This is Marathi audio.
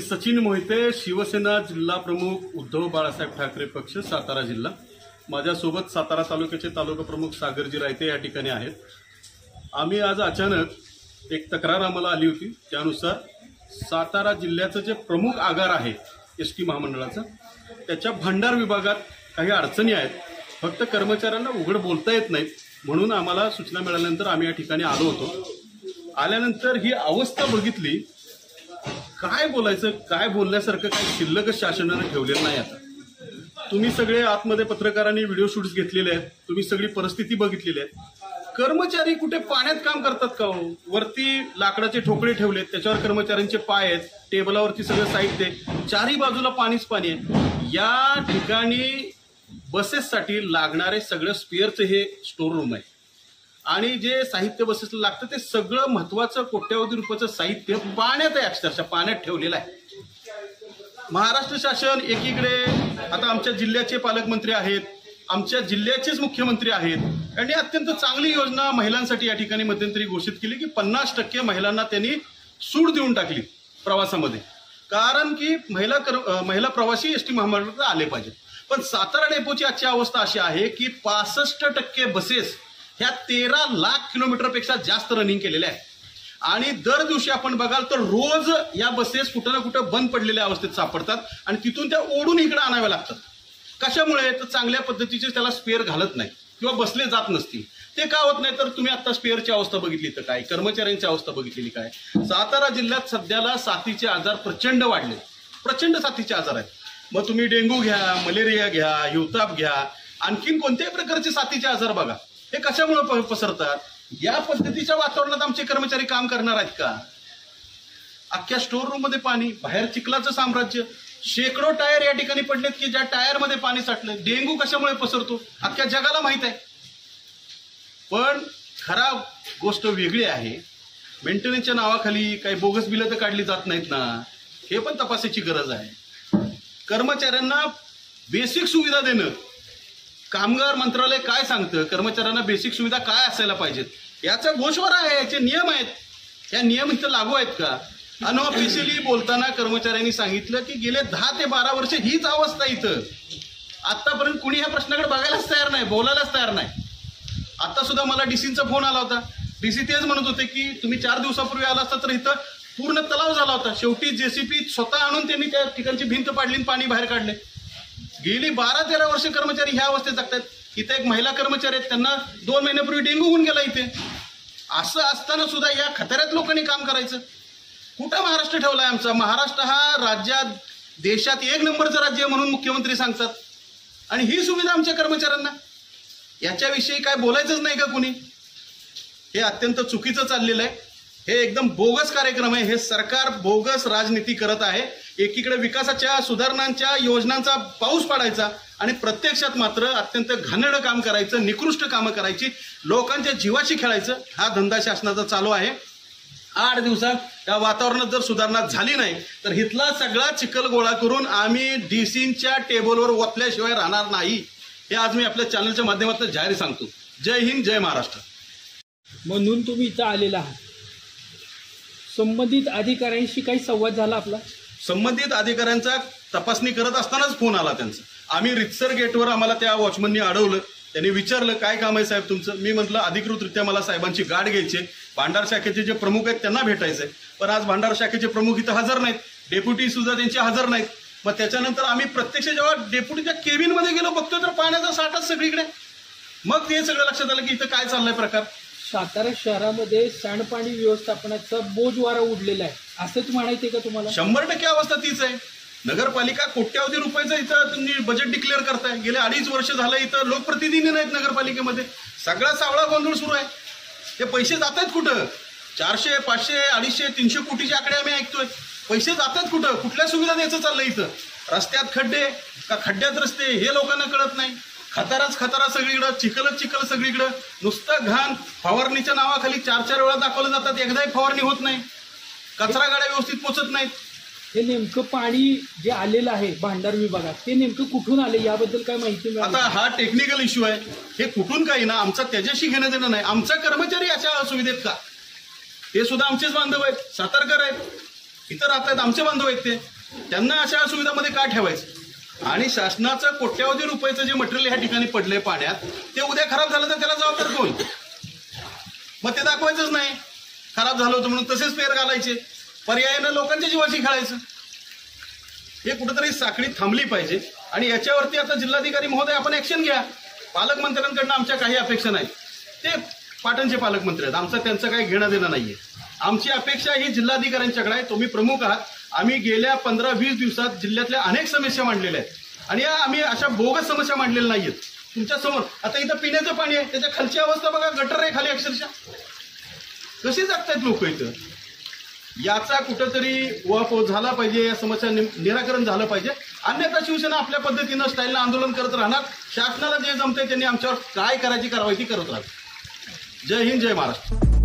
सचिन मोहिते, शिवसेना जिल्हा प्रमुख उद्धव बाळासाहेब ठाकरे पक्ष, सातारा जिल्हा। माझ्यासोबत सातारा तालुक्याचे तालुका प्रमुख सागरजी रायते या ठिकाणी आहेत। आम्ही आज अचानक एक तक्रार आम्हाला आली होती, त्यानुसार सातारा जिल्ह्याचं जे प्रमुख आगार आहे एसटी महामंडळाचं, त्याच्या भांडार विभागात काही अडचणी आहेत। फक्त कर्मचाऱ्यांना उघड बोलता येत नाहीत, म्हणून आम्हाला सूचना मिळाल्यानंतर आम्ही या ठिकाणी आलो होतो। आल्यानंतर ही अवस्था बघितली, काय बोलायचं, काय बोलण्यासारखं काही शिल्लकच शासनाने ठेवलेलं नाही। आता तुम्ही सगळे आतमध्ये पत्रकारांनी व्हिडिओ शूट्स घेतलेले आहेत, तुम्ही सगळी परिस्थिती बघितलेली आहे। कर्मचारी कुठे पाण्यात काम करतात का हो? वरती लाकडाचे ठोकळे ठेवलेत, त्याच्यावर कर्मचाऱ्यांचे पाय आहेत, टेबलावरती सगळं साहित्य आहे, चारही बाजूला पाणीच पाणी आहे। या ठिकाणी बसेससाठी लागणारे सगळं स्पेअरचं हे स्टोर रूम आहे आणि जे साहित्य बसेसला लागतं ते सगळं महत्वाचं कोट्यवधी रुपयाचं साहित्य पाण्यात आहे, अक्षरशः पाण्यात ठेवलेलं आहे। महाराष्ट्र शासन एकीकडे आता आमच्या जिल्ह्याचे पालकमंत्री आहेत, आमच्या जिल्ह्याचेच मुख्यमंत्री आहेत, यांनी अत्यंत चांगली योजना महिलांसाठी या ठिकाणी मध्यंतरी घोषित केली की 50% महिलांना त्यांनी सूट देऊन टाकली प्रवासामध्ये, कारण की महिला प्रवासी एसटी महामंडळात आले पाहिजेत। पण सातारा डेपोची आजची अवस्था अशी आहे की 65% बसेस ह्या 13 लाख किलोमीटरपेक्षा जास्त रनिंग केलेल्या आहेत आणि दर दिवशी आपण बघाल तर रोज या बसेस कुठं ना कुठं बंद पडलेल्या अवस्थेत सापडतात आणि तिथून त्या ओढून इकडे आणाव्या लागतात। कशामुळे? तर चांगल्या पद्धतीचे त्याला स्पेअर घालत नाही किंवा बसले जात नसतील। ते का होत नाही? तर तुम्ही आता स्पेअरची अवस्था बघितली तर काय, कर्मचाऱ्यांची अवस्था बघितलेली काय। सातारा जिल्ह्यात सध्याला साथीचे आजार प्रचंड वाढले, प्रचंड साथीचे आजार आहेत। मग तुम्ही डेंग्यू घ्या, मलेरिया घ्या, हिवताप घ्या, आणखीन कोणत्याही प्रकारचे साथीचे आजार बघा, हे कशामुळे पसरतात? या पद्धतीच्या वातावरणात आमचे कर्मचारी काम करणार आहेत का? अख्ख्या स्टोर रूम मध्ये पाणी, बाहेर चिखलाचं साम्राज्य, शेकडो टायर या ठिकाणी पडलेत की ज्या टायर मध्ये पाणी साठलं। डेंग्यू कशामुळे पसरतो अख्ख्या जगाला माहित आहे। पण खराब गोष्ट वेगळी आहे, मेंटेनन्सच्या नावाखाली काही बोगस बिलं तर काढली जात नाहीत ना, हे पण तपासायची गरज आहे। कर्मचाऱ्यांना बेसिक सुविधा देणं, कामगार मंत्रालय काय सांगतं, कर्मचाऱ्यांना बेसिक सुविधा काय असायला पाहिजेत याचा गोषवारा आहे, याचे नियम आहेत। या नियम इथं लागू आहेत का? अनऑफिशियली बोलताना कर्मचाऱ्यांनी सांगितलं की गेले 10 ते 12 वर्ष हीच अवस्था इथं, आतापर्यंत कुणी ह्या प्रश्नाकडे बघायलाच तयार नाही, बोलायलाच तयार नाही। आता सुद्धा मला डीसीचा फोन आला होता, डीसी तेच म्हणत होते की तुम्ही 4 दिवसापूर्वी आला असता तर इथं पूर्ण तलाव झाला होता। शेवटी जेसीपी स्वतः आणून त्यांनी त्या ठिकाणची भिंत पाडली आणि पाणी बाहेर काढले। गेली 12-13 वर्ष कर्मचारी ह्या अवस्थेत जगतात। इथे एक महिला कर्मचारी आहेत, त्यांना 2 महिन्यापूर्वी डेंग्यू होऊन गेला इथे। असं असताना सुद्धा या खतऱ्यात लोकांनी काम करायचं? कुठं महाराष्ट्र ठेवलाय आमचा? महाराष्ट्र हा राज्यात, देशात 1 नंबरचं राज्य म्हणून मुख्यमंत्री सांगतात आणि ही सुविधा आमच्या कर्मचाऱ्यांना, याच्याविषयी काय बोलायचंच नाही का कुणी? हे अत्यंत चुकीचं चाललेलं आहे, हे एकदम बोगस कार्यक्रम आहे। हे सरकार बोगस राजनीती करत आहे। एकीकडे विकासाच्या, सुधारणांच्या योजनांचा पाऊस पाडायचा आणि प्रत्यक्षात मात्र अत्यंत घाणेरडं काम करायचं, निकृष्ट कामं करायची, लोकांच्या जीवाशी खेळायचं, हा धंदा शासनाचा चालू आहे। 8 दिवसात या वातावरणात जर सुधारणा झाली नाही तर इथला सगळा चिखल गोळा करून आम्ही डीसीच्या टेबलवर ओतल्याशिवाय राहणार नाही, हे आज मी आपल्या चॅनलच्या माध्यमातून जाहीर सांगतो। जय हिंद, जय महाराष्ट्र। म्हणून तुम्ही इथं आलेला आहात, संबंधित अधिकाऱ्यांशी काही संवाद झाला आपला? संबंधित अधिकाऱ्यांचा तपासणी करत असतानाच फोन आला त्यांचा। आम्ही रितसर गेटवर आम्हाला त्या वॉचमननी अडवलं, त्यांनी विचारलं काय काम आहे साहेब तुमचं? मी म्हटलं अधिकृतरित्या मला साहेबांची गाठ घ्यायची, भांडार शाखेचे जे प्रमुख आहेत त्यांना भेटायचंय, पण आज भांडार शाखेचे प्रमुख इथं हजर नाहीत, डेप्युटी सुद्धा त्यांचे हजर नाहीत। मग त्याच्यानंतर आम्ही प्रत्यक्ष जेव्हा डेप्युटीच्या केबिन मध्ये गेलो, बघतो तर पाण्याचा साठाच सगळीकडे। मग ते सगळं लक्षात आलं की इथं काय चाललंय प्रकार। सातारा शहरामध्ये सांडपाणी व्यवस्थापनाचा बोजवारा उडलेला आहे, असंच म्हणायचंय का तुम्हाला? 100% अवस्था तीच आहे। नगरपालिका कोट्यवधी रुपयाचं इथं तुम्ही बजेट डिक्लेअर करताय, गेले 2.5 वर्ष झालं इथं लोकप्रतिनिधी नाहीत नगरपालिकेमध्ये, सगळा सावळा गोंधळ सुरू आहे। हे पैसे जात आहेत कुठं? 400, 500, 250, 300 कोटीचे आकडे आम्ही ऐकतोय, पैसे जात आहेत कुठं? कुठल्या सुविधा द्यायचं चाललंय इथं? रस्त्यात खड्डे का खड्ड्यात रस्ते हे लोकांना कळत नाही। खताराच खतारा सगळीकडं, चिखलच चिखल सगळीकडं, नुसतं घाण। फवारणीच्या नावाखाली 4-4 वेळा दाखवलं जातात, एकदाही फवारणी होत नाही, कचरा गाड्या व्यवस्थित पोचत नाहीत। हे नेमकं पाणी जे आलेलं आहे भांडार विभागात, ते नेमकं कुठून आले याबद्दल काय माहिती मिळाली? आता हा टेक्निकल इश्यू आहे, हे कुठून काही ना, आमचा त्याच्याशी घेणं देणं नाही। आमचा कर्मचारी अशा सुविधेत का? ते सुद्धा आमचेच बांधव आहेत, सातारकर आहेत, इथं राहतात, आमचे बांधव आहेत ते। त्यांना अशा सुविधामध्ये का ठेवायचं? आणि शासनाचं कोट्यावधी रुपयाचं जे मटेरियल ह्या ठिकाणी पडलंय पाण्यात, ते उद्या खराब झालं तर त्याला जबाबदार कोण? मग ते दाखवायचंच नाही. खराब झालं होतं म्हणून तसेच पेर घालायचे, पर्यायानं लोकांच्या जीवाशी खेळायचं. हे कुठेतरी साखळी थांबली पाहिजे. आणि याच्यावरती आता जिल्हाधिकारी महोदय आपण ऍक्शन घ्या. पालकमंत्र्यांकडनं आमच्या काही अपेक्षा नाही, ते पाटणचे पालकमंत्री आहेत, आमचं त्यांचं काही घेणं देणं नाहीये. आमची अपेक्षा ही जिल्हाधिकाऱ्यांच्याकडे आहे. तुम्ही प्रमुख आहात. आम्ही गेल्या 15-20 दिवसात जिल्ह्यातल्या अनेक समस्या मांडलेल्या आहेत आणि आम्ही अशा बोगस समस्या मांडलेल्या नाहीयेत तुमच्या समोर. आता इथं पिण्याचं पाणी आहे, त्याच्या खालची अवस्था बघा, गटर आहे खाली अक्षरशः. कसे जगतायत लोक इथं? याचा कुठंतरी उहापोह झाला पाहिजे, या समस्या निराकरण झालं पाहिजे. अन्यथा शिवसेना आपल्या पद्धतीनं स्टाईलनं आंदोलन करत राहणार. शासनाला जे जमतंय त्यांनी आमच्यावर काय करायची कारवाई ती करत राहणार. जय हिंद, जय महाराष्ट्र.